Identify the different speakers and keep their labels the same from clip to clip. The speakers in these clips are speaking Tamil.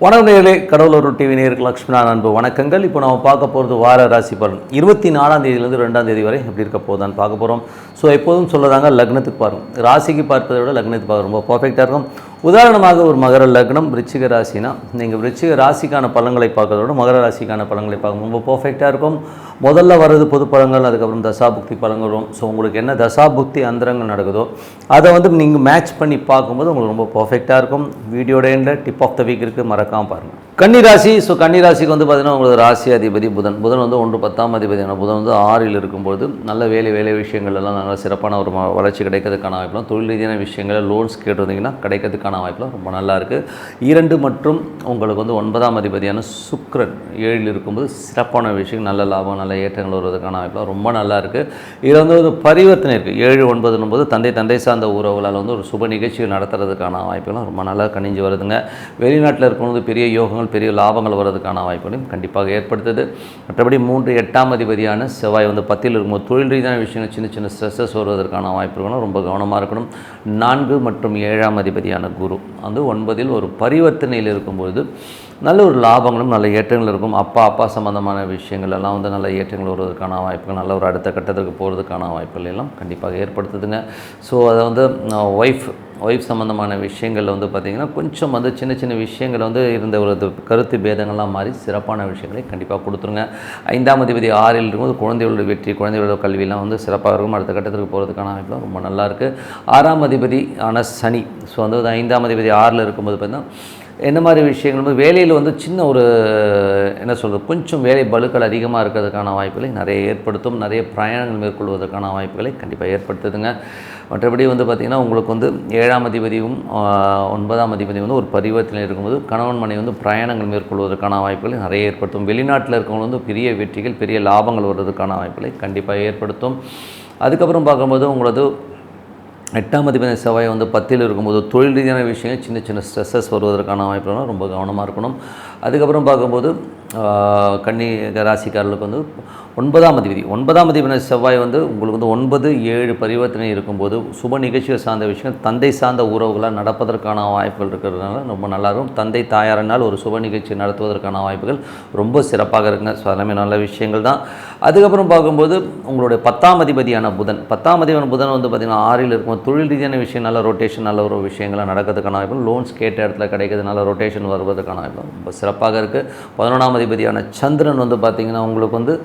Speaker 1: வணக்கம் நேயர்களே, கடவுளூர் டிவி நேயர்களுக்கு லக்ஷ்மணா அன்பு வணக்கங்கள். இப்போ நம்ம பார்க்க போகிறது வார ராசி பலன் 24ஆம் தேதியிலேருந்து 2ஆம் தேதி வரை எப்படி இருக்க போகுதான்னு பார்க்க போகிறோம். ஸோ எப்போதும் சொல்லதாங்க, லக்னத்துக்கு பாருங்கள். ராசிக்கு பார்ப்பதை விட லக்னத்துக்கு பார்க்க ரொம்ப பர்ஃபெக்டாக இருக்கும். உதாரணமாக ஒரு மகர லக்னம் விருச்சிக ராசினா நீங்கள் விருச்சிக ராசிக்கான பலன்களை பார்க்கறத விட மகர ராசிக்கான பலன்களை பார்க்க ரொம்ப பர்ஃபெக்டாக இருக்கும். முதல்ல வர்றது பொது பலன்கள், அதுக்கப்புறம் தசாபுக்தி பலன்கள் வரும். ஸோ உங்களுக்கு என்ன தசாபுக்தி அந்தரங்கள் நடக்குதோ அதை நீங்கள் மேட்ச் பண்ணி பார்க்கும்போது உங்களுக்கு ரொம்ப பர்ஃபெக்டாக இருக்கும். வீடியோட எண்டில் டிப் ஆஃப் த வீக் இருக்குது, மறக்காமல் பாருங்கள். கன்னிராசி. ஸோ கன்னிராசிக்கு பார்த்தீங்கன்னா உங்களுக்கு ராசி அதிபதி புதன். புதன் 1-10 அதிபதியான புதன் 6ல் இருக்கும்போது நல்ல வேலை விஷயங்கள் எல்லாம் நல்ல சிறப்பான ஒரு வளர்ச்சி கிடைக்கிறதுக்கான வாய்ப்புலாம், தொழில் ரீதியான விஷயங்களில் லோன்ஸ் கேட்டிருந்தீங்கன்னா கிடைக்கிறதுக்கான வாய்ப்புலாம் ரொம்ப நல்லா இருக்குது. 2 மற்றும் உங்களுக்கு 9ஆம் அதிபதியான சுக்கிரன் 7ல் இருக்கும்போது சிறப்பான விஷயம், நல்ல லாபம், நல்ல ஏற்றங்கள் வருவதற்கான வாய்ப்புலாம் ரொம்ப நல்லா இருக்குது. இதில் ஒரு பரிவர்த்தனை இருக்குது. 7-9 தந்தை சார்ந்த உறவுகளால் ஒரு சுப நிகழ்ச்சிகள் நடத்துறதுக்கான வாய்ப்புலாம் ரொம்ப நல்லா கணிஞ்சு வருதுங்க. வெளிநாட்டில் இருக்கும்போது பெரிய யோகங்கள், பெரிய லாபங்கள் வருவதற்கான வாய்ப்புகளையும் கண்டிப்பாக ஏற்படுத்துது. மற்றபடி 3-8ஆம் அதிபதியான செவ்வாய் 10ல் இருக்கும்போது தொழில் ரீதியான விஷயங்கள் சின்ன ஸ்ட்ரெஸ்ஸஸ் வருவதற்கான வாய்ப்புகளும் ரொம்ப கவனமாக இருக்கணும். 4 மற்றும் 7ஆம் அதிபதியான குரு 9ல் ஒரு பரிவர்த்தனையில் இருக்கும்பொழுது நல்ல ஒரு லாபங்களும் நல்ல ஏற்றங்கள் இருக்கும். அப்பா சம்பந்தமான விஷயங்கள் எல்லாம் நல்ல ஏற்றங்கள் வருவதற்கான வாய்ப்புகள், நல்ல ஒரு அடுத்த கட்டத்துக்கு போகிறதுக்கான வாய்ப்புகள் எல்லாம் கண்டிப்பாக ஏற்படுத்துதுங்க. ஸோ அதை ஒய்ஃப் சம்மந்தமான விஷயங்களில் பார்த்திங்கன்னா கொஞ்சம் சின்ன விஷயங்கள் இருந்த ஒரு கருத்து பேதங்கள்லாம் மாறி சிறப்பான விஷயங்களை கண்டிப்பாக கொடுத்துருங்க. 5ஆம் அதிபதி 6ல் இருக்கும்போது குழந்தைகளோட வெற்றி, குழந்தைகளோட கல்வியெல்லாம் சிறப்பாக இருக்கும். அடுத்த கட்டத்துக்கு போகிறதுக்கான வாய்ப்புலாம் ரொம்ப நல்லாயிருக்கு. 6ஆம் அதிபதி ஆன சனி. ஸோ 5ஆம் அதிபதி 6ல் இருக்கும்போது பார்த்திங்கன்னா என்ன மாதிரி விஷயங்கள் வேலையில் சின்ன ஒரு என்ன சொல்கிறது, கொஞ்சம் வேலை பலுக்கள் அதிகமாக இருக்கிறதுக்கான வாய்ப்புகளை நிறைய ஏற்படுத்தும். நிறைய பிரயாணங்கள் மேற்கொள்வதற்கான வாய்ப்புகளை கண்டிப்பாக ஏற்படுத்துதுங்க. மற்றபடி பார்த்திங்கன்னா உங்களுக்கு 7ஆம் அதிபதியும் 9ஆம் அதிபதியும் ஒரு பரிவர்த்தனை இருக்கும்போது கணவன் மனைவி பிரயாணங்கள் மேற்கொள்வதற்கான வாய்ப்புகளை நிறைய ஏற்படுத்தும். வெளிநாட்டில் இருக்கவங்க பெரிய வெற்றிகள், பெரிய லாபங்கள் வருவதற்கான வாய்ப்புகளை கண்டிப்பாக ஏற்படுத்தும். அதுக்கப்புறம் பார்க்கும்போது உங்களது 8ஆம் அதிபதி செவ்வாய் 10ல் இருக்கும்போது தொழில் ரீதியான விஷயங்கள் சின்ன ஸ்ட்ரெஸ்ஸஸ் வருவதற்கான வாய்ப்புலாம் ரொம்ப கவனமாக இருக்கணும். அதுக்கப்புறம் பார்க்கும்போது கன்னி ராசிக்காரர்களுக்கு 9ஆம் அதிபதி செவ்வாய் உங்களுக்கு 9-7 பரிவர்த்தனை இருக்கும்போது சுப நிகழ்ச்சிகள் சார்ந்த விஷயங்கள், தந்தை சார்ந்த உறவுகளாக நடப்பதற்கான வாய்ப்புகள் இருக்கிறதுனால ரொம்ப நல்லாயிருக்கும். தந்தை தாயாரினால் ஒரு சுப நிகழ்ச்சி நடத்துவதற்கான வாய்ப்புகள் ரொம்ப சிறப்பாக இருக்குங்க. ஸோ எல்லாமே நல்ல விஷயங்கள் தான். அதுக்கப்புறம் பார்க்கும்போது உங்களுடைய 10ஆம் அதிபதியான புதன் பார்த்திங்கன்னா 6ல் இருக்கும். தொழில் ரீதியான விஷயம், நல்ல ரொட்டேஷன், நல்ல ஒரு விஷயங்கள்லாம் நடக்கிறதுக்கான வாய்ப்பு, லோன்ஸ் கேட்ட இடத்துல கிடைக்கிறது, நல்ல ரொட்டேஷன் வருவதற்கான வாய்ப்பு ரொம்ப சிறப்பாக இருக்குது. 11ஆம் அதிபதியான சந்திரன் பார்த்திங்கன்னா உங்களுக்கு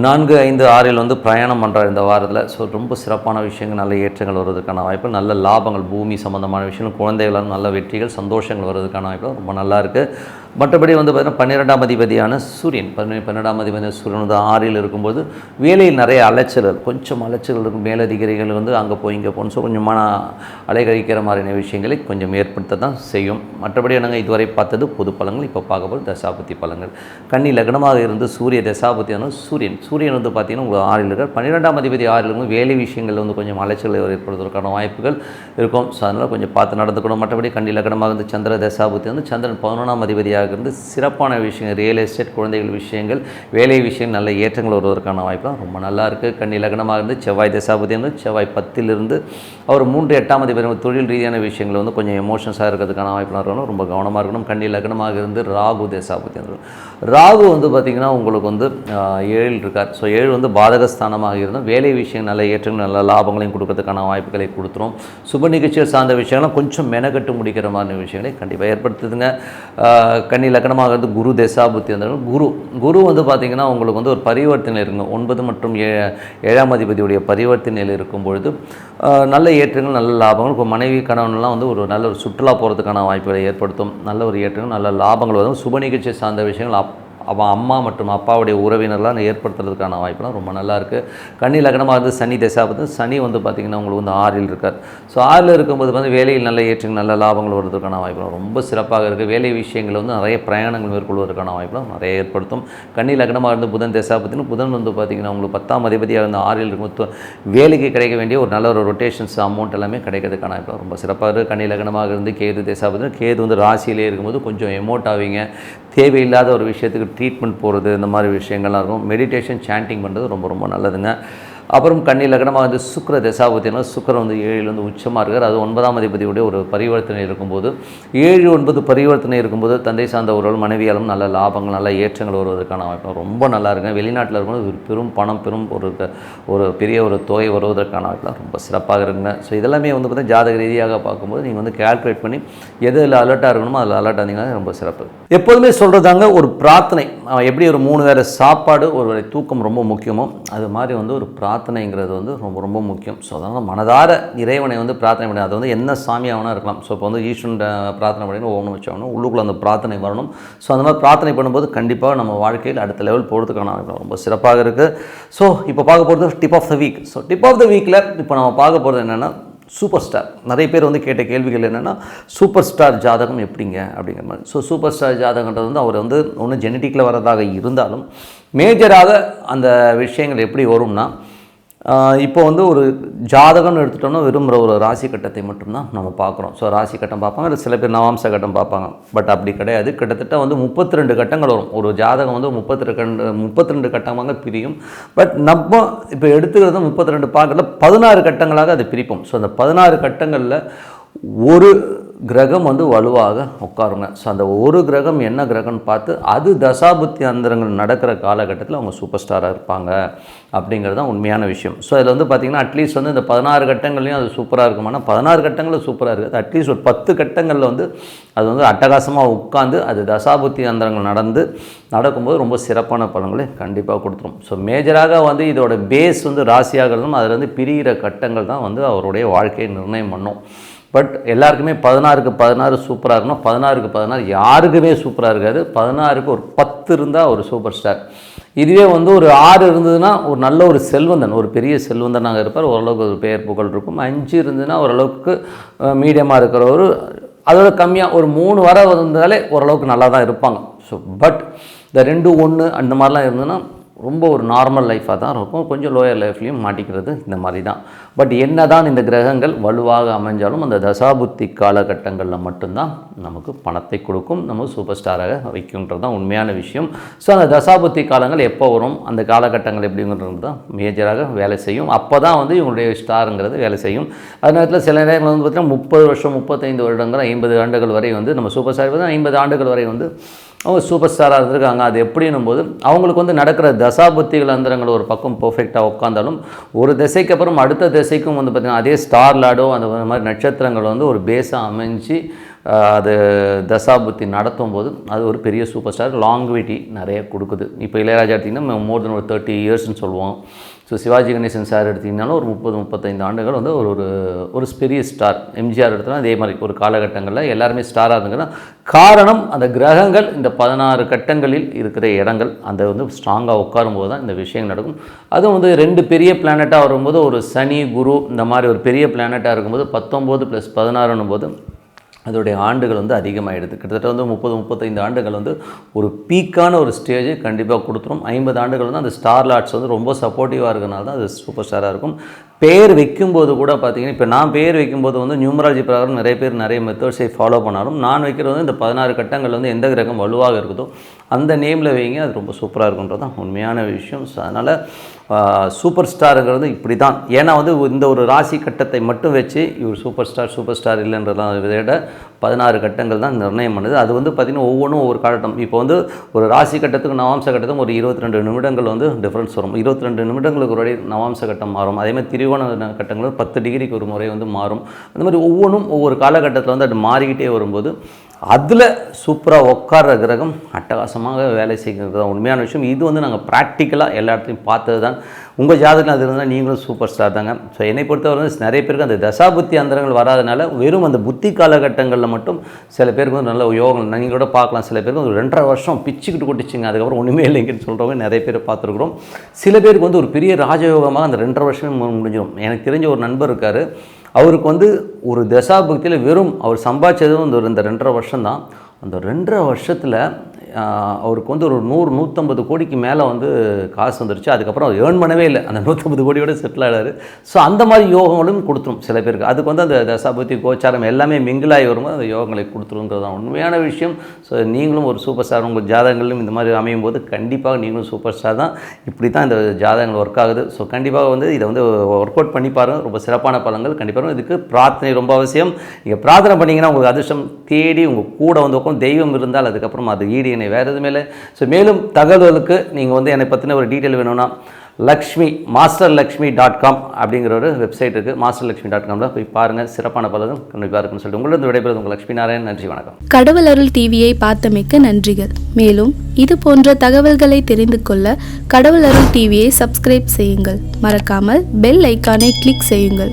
Speaker 1: 4, 5, 6ல் பிரயாணம் பண்ணுறார் இந்த வாரத்தில். ஸோ ரொம்ப சிறப்பான விஷயங்கள், நல்ல ஏற்றங்கள் வருவதற்கான வாய்ப்பு, நல்ல லாபங்கள், பூமி சம்மந்தமான விஷயங்கள், குழந்தைகளால் நல்ல வெற்றிகள், சந்தோஷங்கள் வருவதற்கான வாய்ப்பு ரொம்ப நல்லா இருக்குது. மற்றபடி பார்த்திங்கன்னா 12ஆம் அதிபதியான சூரியன் 12ஆம் அதிபதியான சூரியன் 6ல் இருக்கும்போது வேலையில் நிறைய அலைச்சல்கள், கொஞ்சம் அலைச்சல்கள் இருக்கும். மேலதிகாரிகள் அங்கே போய் இங்கே போகணும். ஸோ கொஞ்சமான அலைகழிக்கிற மாதிரியான விஷயங்களை கொஞ்சம் ஏற்படுத்த தான் செய்யும். மற்றபடி நாங்கள் இதுவரை பார்த்தது பொது பலன்கள். இப்போ பார்க்க போது தசாபுத்தி பலன்கள். கன்னி லக்னமாக இருந்து சூரிய தசாபுத்தியான சூரியன் பார்த்திங்கன்னா உங்களுக்கு 6ல் இருக்கார். 12ஆம் அதிபதி 6ல் இருக்கும். வேலை விஷயங்கள் கொஞ்சம் அலைச்சல்களை ஏற்படுவதற்கான வாய்ப்புகள் இருக்கும். ஸோ அதனால் கொஞ்சம் பார்த்து நடந்துக்கணும். மற்றபடி கன்னி லக்னமாக சந்திர தசாபுத்தி சந்திரன் 11ஆம் அதிபதியாக இருந்து சிறப்பான விஷயங்கள், ரியல் எஸ்டேட், குழந்தைகள் விஷயங்கள், வேலை விஷயம், நல்ல ஏற்றங்கள் வருவதற்கான வாய்ப்புலாம் ரொம்ப நல்லா இருக்குது. கன்னி லக்னமாக இருந்து செவ்வாய் தசாபுத்தி செவ்வாய் 10லிருந்து அவர் 3-8ஆம் அதிபதி தொழில் ரீதியான விஷயங்கள் கொஞ்சம் எமோஷன்ஸாக இருக்கிறதுக்கான வாய்ப்புலாம் இருக்கணும். ரொம்ப கவனமாக இருக்கணும். கன்னி லக்னமாக இருந்து ராகு தசாபுத்தி ராகு பார்த்திங்கன்னா உங்களுக்கு 7ல் இருக்கார். ஸோ 7 பாதகஸ்தானமாக இருந்தால் வேலை விஷயம், நல்ல ஏற்றங்கள், நல்ல லாபங்களையும் கொடுக்கறதுக்கான வாய்ப்புகளை கொடுத்துரும். சுப நிகழ்ச்சிகள் சார்ந்த விஷயங்கள்லாம் கொஞ்சம் மெனக்கட்டு முடிக்கிற மாதிரி விஷயங்களை கண்டிப்பாக ஏற்படுத்துதுங்க. கன்னி லக்னமாக இருந்து குரு தசாபுத்தி குரு பார்த்திங்கன்னா உங்களுக்கு ஒரு பரிவர்த்தனை இருக்குங்க. 9 மற்றும் 7ஆம் அதிபதியுடைய பரிவர்த்தனையில் இருக்கும் பொழுது நல்ல ஏற்றங்கள், நல்ல லாபங்கள், இப்போ மனைவி கணவன்லாம் ஒரு நல்ல ஒரு சுற்றுலா போகிறதுக்கான வாய்ப்புகளை ஏற்படுத்தும். நல்ல ஒரு ஏற்றங்கள், நல்ல லாபங்கள் வரும். சுப நிகழ்ச்சி சார்ந்த விஷயங்கள் அவன் அம்மா மற்றும் அப்பாவுடைய உறவினர்லாம் ஏற்படுத்துறதுக்கான வாய்ப்புலாம் ரொம்ப நல்லா இருக்குது. கன்னி லக்னமாக இருந்து சனி தசாபுத்தி சனி பார்த்திங்கன்னா உங்களுக்கு 6ல் இருக்கார். ஸோ 6ல் இருக்கும்போது வேலையில் நல்ல ஏற்றங்கள், நல்ல லாபங்கள் வருவதற்கான வாய்ப்புலாம் ரொம்ப சிறப்பாக இருக்குது. வேலை விஷயங்கள் நிறைய பிரயாணங்கள் மேற்கொள்வதற்கான வாய்ப்புலாம் நிறைய ஏற்படுத்தும். கன்னி லக்னமாக இருந்து புதன் தசாபுத்தின்னு புதன் பார்த்திங்கன்னா உங்களுக்கு 10ஆம் அதிபதியாக இருந்து 6ல் இருக்கும்போது வேலைக்கு கிடைக்க வேண்டிய ஒரு நல்ல ஒரு ரொட்டேஷன்ஸ் அமௌண்ட் எல்லாமே கிடைக்கிறதுக்கான வாய்ப்புலாம் ரொம்ப சிறப்பாக இருக்குது. கன்னி லக்னமாக இருந்து கேது தசாபுத்தி கேது ராசியிலே இருக்கும்போது கொஞ்சம் எமோட் ஆவீங்க. தேவையில்லாத ஒரு விஷயத்துக்கு ட்ரீட்மெண்ட் போகிறது, இந்த மாதிரி விஷயங்கள்லாம் இருக்கும். மெடிடேஷன், சாண்டிங் பண்ணுறது ரொம்ப நல்லதுங்க. அப்புறம் கன்னி லக்னமாக வந்து சுக்கிர தசாபுத்தினா சுக்கிரன் வந்து 7 வந்து உச்சமாக இருக்கார். அது 9ஆம் அதிபதியுடைய ஒரு பரிவர்த்தனை இருக்கும்போது 7, 9 பரிவர்த்தனை இருக்கும்போது தந்தை சார்ந்தவர்கள் மனைவியாலும் நல்ல லாபங்கள் நல்ல ஏற்றங்கள் வருவதற்கான வாய்ப்பு ரொம்ப நல்லா இருக்குங்க. வெளிநாட்டில் இருக்கும்போது ஒரு பெரும் பணம் பெரும் ஒரு பெரிய ஒரு தொகை வருவதற்கான வாய்ப்புலாம் ரொம்ப சிறப்பாக இருக்குங்க. ஸோ இதெல்லாமே வந்து பார்த்தீங்கன்னா ஜாதக ரீதியாக பார்க்கும்போது நீங்கள் வந்து கேல்குலேட் பண்ணி எதில் அலர்ட்டாக இருக்கணுமோ அதில் அலர்ட் ஆனீங்கன்னா ரொம்ப சிறப்பு. எப்போதுமே சொல்கிறதாங்க ஒரு பிரார்த்தனை எப்படி ஒரு 3 வேளை சாப்பாடு ஒரு வேளை தூக்கம் ரொம்ப முக்கியமோ அது மாதிரி வந்து ஒரு பிரார்த்தனைங்கிறது வந்து ரொம்ப ரொம்ப முக்கியம். ஸோ அதனால் மனதார இறைவனை வந்து பிரார்த்தனை பண்ணி அது வந்து என்ன சாமியாகனா இருக்கலாம். ஸோ இப்போ வந்து ஈஸ்வரன் பிரார்த்தனை பண்ணி ஓம்னு வச்சாகணும் உள்ளுக்குள்ளே அந்த பிரார்த்தனை வரணும். ஸோ அந்த மாதிரி பிரார்த்தனை பண்ணும்போது கண்டிப்பாக நம்ம வாழ்க்கையில் அடுத்த லெவல் போகிறதுக்கான ரொம்ப சிறப்பாக இருக்குது. ஸோ இப்போ பார்க்க போகிறது tip of the week. So tip of the வீக்கில் இப்போ நம்ம பார்க்க போகிறது என்னென்னா சூப்பர் ஸ்டார். நிறைய பேர் வந்து கேட்ட கேள்விகள் என்னென்னா சூப்பர் ஸ்டார் ஜாதகம் எப்படிங்க அப்படிங்கிற மாதிரி. ஸோ சூப்பர் ஸ்டார் ஜாதகன்றது வந்து அவர் வந்து ஒன்று ஜெனட்டிக்கில் வரதாக இருந்தாலும் மேஜராக அந்த விஷயங்கள் எப்படி வரும்னா இப்போ வந்து ஒரு ஜாதகம்னு எடுத்துட்டோம்னா விரும்புகிற ஒரு ராசி கட்டத்தை மட்டும்தான் நம்ம பார்க்குறோம். ஸோ ராசி கட்டம் பார்ப்பாங்க, இல்லை சில பேர் நவாம்ச கட்டம் பார்ப்பாங்க. பட் அப்படி கிடையாது. கிட்டத்தட்ட வந்து 32 கட்டங்கள் வரும். ஒரு ஜாதகம் வந்து 32 கட்டமாக பிரியும். பட் நம்ம இப்போ எடுத்துக்கிறது 32 பார்க்கல 16 கட்டங்களாக அதை பிரிப்போம். ஸோ அந்த 16 கட்டங்களில் ஒரு கிரகம் வந்து வலுவாக உட்காருங்க. ஸோ அந்த ஒரு கிரகம் என்ன கிரகம்னு பார்த்து அது தசாபுத்தி அந்தரங்கள் நடக்கிற காலகட்டத்தில் அவங்க சூப்பர் ஸ்டாராக இருப்பாங்க அப்படிங்கிறது தான் உண்மையான விஷயம். ஸோ அதில் வந்து பார்த்திங்கன்னா அட்லீஸ்ட் வந்து இந்த 16 கட்டங்கள்லையும் அது சூப்பராக இருக்குமானா 16 கட்டங்களில் சூப்பராக இருக்குது. அட்லீஸ்ட் ஒரு 10 கட்டங்களில் வந்து அது வந்து அட்டகாசமாக உட்காந்து அது தசாபுத்தி அந்தரங்கள் நடக்கும்போது ரொம்ப சிறப்பான பலன்களை கண்டிப்பாக கொடுத்துரும். ஸோ மேஜராக வந்து இதோட பேஸ் வந்து ராசியாக இருந்தாலும் அதில் வந்து பிரிகிற கட்டங்கள் தான் வந்து அவருடைய வாழ்க்கையை நிர்ணயம் பண்ணும். பட் எல்லாருக்குமே 16க்கு 16 சூப்பராக இருக்கணும். 16க்கு 16 யாருக்குமே சூப்பராக இருக்காது. 16க்கு ஒரு 10 இருந்தால் ஒரு சூப்பர் ஸ்டார். இதுவே வந்து ஒரு 6 இருந்ததுன்னா ஒரு நல்ல ஒரு செல்வந்தன், ஒரு பெரிய செல்வந்தனாக இருப்பார். ஓரளவுக்கு ஒரு பெயர் புகழ் இருக்கும். 5 இருந்ததுன்னா ஓரளவுக்கு மீடியமாக இருக்கிற ஒரு அதோட கம்மியாக ஒரு 3 வர இருந்தாலே ஓரளவுக்கு நல்லா தான் இருப்பாங்க. ஸோ பட் இந்த 2, 1 அந்த மாதிரிலாம் இருந்ததுன்னா ரொம்ப ஒரு நார்மல் லைஃபாக தான் இருக்கும். கொஞ்சம் லோயர் லைஃப்லேயும் மாட்டிக்கிறது இந்த மாதிரி தான். பட் என்ன தான் இந்த கிரகங்கள் வலுவாக அமைஞ்சாலும் அந்த தசாபுத்தி காலகட்டங்களில் மட்டும்தான் நமக்கு பணத்தை கொடுக்கும், நம்ம சூப்பர் ஸ்டாராக வைக்கும்ன்றது தான் உண்மையான விஷயம். ஸோ அந்த தசாபுத்தி காலங்கள் எப்போ வரும், அந்த காலகட்டங்கள் எப்படிங்கிறது தான் மேஜராக வேலை செய்யும். அப்போ தான் வந்து இவங்களுடைய ஸ்டாருங்கிறது வேலை செய்யும். அது நேரத்தில் சில நேரங்கள் வந்து பார்த்திங்கன்னா 30 வருஷம் 35 வருடங்கள் 50 ஆண்டுகள் வரை வந்து நம்ம சூப்பர் ஸ்டார் 50 ஆண்டுகள் வரை வந்து அவங்க சூப்பர் ஸ்டாராக இருந்திருக்காங்க. அது எப்படின்னும் போது அவங்களுக்கு வந்து நடக்கிற தசாபுத்திகள் அந்தரங்கள் ஒரு பக்கம் பர்ஃபெக்டாக உட்காந்தாலும் ஒரு திசைக்கு அப்புறம் அடுத்த திசைக்கும் வந்து பார்த்திங்கன்னா அதே ஸ்டார் லாடோ அந்த மாதிரி நட்சத்திரங்கள் வந்து ஒரு பேஸாக அமைஞ்சு அது தசாபுத்தி நடத்தும் போது அது ஒரு பெரிய சூப்பர் ஸ்டார் லாங்குவிட்டி நிறைய கொடுக்குது. இப்போ இளையராஜா எடுத்திங்கன்னா மோர் தென் ஒரு 30 இயர்ஸ்னு சொல்லுவோம். ஸோ சிவாஜி கணேசன் சார் எடுத்திங்கனாலும் ஒரு 30-35 ஆண்டுகள் வந்து ஒரு பெரிய ஸ்டார். எம்ஜிஆர் எடுத்தோன்னா அதே மாதிரி ஒரு காலகட்டங்களில் எல்லாருமே ஸ்டாராக இருந்துங்கன்னா காரணம் அந்த கிரகங்கள் இந்த 16 கட்டங்களில் இருக்கிற இடங்கள் அந்த வந்து ஸ்ட்ராங்காக உட்காரும்போது தான் இந்த விஷயங்கள் நடக்கும். அதுவும் வந்து 2 பெரிய பிளானட்டாக வரும்போது ஒரு சனி குரு இந்த மாதிரி ஒரு பெரிய பிளானட்டாக இருக்கும்போது 19 + 16 போது அதோடைய ஆண்டுகள் வந்து அதிகமாகிடுது. கிட்டத்தட்ட வந்து 30-35 ஆண்டுகள் வந்து ஒரு பீக்கான ஒரு ஸ்டேஜ் கண்டிப்பாக கொடுத்துரும். 50 ஆண்டுகள் வந்து அந்த ஸ்டார் லாட்ஸ் வந்து ரொம்ப சப்போர்ட்டிவாக இருக்கிறனால தான் அது சூப்பர் ஸ்டாராக இருக்கும். பேர் வைக்கும்போது கூட பார்த்திங்கன்னா இப்போ நான் பேர் வைக்கும்போது வந்து நியூமராலஜி பிரகாரம் நிறைய பேர் நிறைய மெத்தட்ஸை ஃபாலோ பண்ணாலும் நான் வைக்கிறது வந்து இந்த 16 கட்டங்கள் வந்து எந்த கிரகம் வலுவாக இருக்குதோ அந்த நேமில் வைங்க, அது ரொம்ப சூப்பராக இருக்குன்றது தான் உண்மையான விஷயம். ஸோ அதனால் சூப்பர் ஸ்டாருங்கிறது இப்படி தான். ஏன்னா வந்து இந்த ஒரு ராசி கட்டத்தை மட்டும் வச்சு இவர் சூப்பர் ஸ்டார் இல்லைன்றதான் விட 16 கட்டங்கள் தான் நிர்ணயம் பண்ணுது. அது வந்து பார்த்திங்கன்னா ஒவ்வொன்றும் ஒவ்வொரு காலட்டம். இப்போ வந்து ஒரு ராசி கட்டத்துக்கு நவாம்ச கட்டத்துக்கும் ஒரு 22 நிமிடங்கள் வந்து டிஃப்ரென்ஸ் வரும். 22 நிமிடங்களுக்கு ஒரு நவாம்ச கட்டம் மாறும். அதேமாதிரி திரிகோண கட்டங்கள் 10 டிகிரிக்கு ஒரு முறை வந்து மாறும். அந்த மாதிரி ஒவ்வொன்றும் ஒவ்வொரு காலகட்டத்தில் வந்து அது மாறிக்கிட்டே வரும்போது அதில் சூப்பராக உட்கார்ற கிரகம் அட்டகாசமாக வேலை செய்கிறது தான் உண்மையான விஷயம். இது வந்து நாங்கள் ப்ராக்டிக்கலாக எல்லா இடத்துலையும் பார்த்தது தான். உங்கள் ஜாதகத்தில் அது இருந்தால் நீங்களும் சூப்பர் ஸ்டார் தாங்க. ஸோ என்னை பொறுத்தவரை நிறைய பேருக்கு அந்த தசாபுத்தி அந்தரங்கள் வராதனால வெறும் அந்த புத்தி காலகட்டங்களில் மட்டும் சில பேருக்கு வந்து நல்ல யோகம் நீங்கள் கூட பார்க்கலாம். சில பேருக்கு ஒரு 2.5 வருஷம் பிச்சுக்கிட்டு கொட்டிச்சிங்க, அதுக்கப்புறம் ஒன்றுமே இல்லைங்கன்னு சொல்கிறவங்க நிறைய பேர் பார்த்துருக்குறோம். சில பேருக்கு வந்து ஒரு பெரிய ராஜயோகமாக அந்த 2.5 வருஷமே முடிஞ்சிடும். எனக்கு தெரிஞ்ச ஒரு நண்பர் இருக்கார். அவருக்கு வந்து ஒரு தசாபுக்தியில் வெறும் அவர் சம்பாதிச்சதும் இந்த 2.5 வருஷம் தான். அந்த 2.5 வருஷத்தில் அவருக்கு வந்து ஒரு 100-150 கோடிக்கு மேலே வந்து காசு வந்துருச்சு. அதுக்கப்புறம் அவர் ஏர்ன் பண்ணவே இல்லை, அந்த 150 கோடியோட செட்டில் ஆகிறாரு. ஸோ அந்த மாதிரி யோகங்களும் கொடுத்துரும் சில பேருக்கு. அதுக்கு வந்து அந்த தசாபுத்தி கோச்சாரம் எல்லாமே மிங்கிளாகி வரும்போது அந்த யோகங்களை கொடுத்துருங்கிறது தான் உண்மையான விஷயம். ஸோ நீங்களும் ஒரு சூப்பர் ஸ்டார், உங்கள் ஜாதகங்களும் இந்த மாதிரி அமையும் போது கண்டிப்பாக நீங்களும் சூப்பர் ஸ்டார் தான். இப்படி தான் இந்த ஜாதகங்கள் ஒர்க் ஆகுது. ஸோ கண்டிப்பாக வந்து இதை வந்து ஒர்க் அவுட் பண்ணி பாருங்கள். ரொம்ப சிறப்பான பலன்கள் கண்டிப்பாக. இதுக்கு பிரார்த்தனை ரொம்ப அவசியம். நீங்கள் பிரார்த்தனை பண்ணிங்கன்னா உங்களுக்கு அதிர்ஷ்டம் தேடி உங்கள் கூட வந்து உட்காந்து தெய்வம் இருந்தால் அதுக்கப்புறம் அது ஈடு இணை வேறு எதுவுமே இல்லை. ஸோ மேலும் தகவல்களுக்கு நீங்கள் வந்து என்னை பற்றின ஒரு டீட்டெயில் வேணும்னா masterlakshmi.com அப்படிங்கிற ஒரு வெப்சைட் இருக்குது. masterlakshmi.com போய் பாருங்கள். சிறப்பான பலன்கள் கண்டிப்பாக இருக்குன்னு சொல்லிட்டு உங்களிடம் விடைபெறுவது உங்கள் லட்சுமி நாராயணன். நன்றி, வணக்கம்.
Speaker 2: கடவுள் அருள் டிவியை பார்த்தமைக்கு நன்றிகள். மேலும் இது போன்ற தகவல்களை தெரிந்து கொள்ள கடவுள் அருள் டிவியை சப்ஸ்கிரைப் செய்யுங்கள். மறக்காமல் பெல் ஐக்கானை கிளிக் செய்யுங்கள்.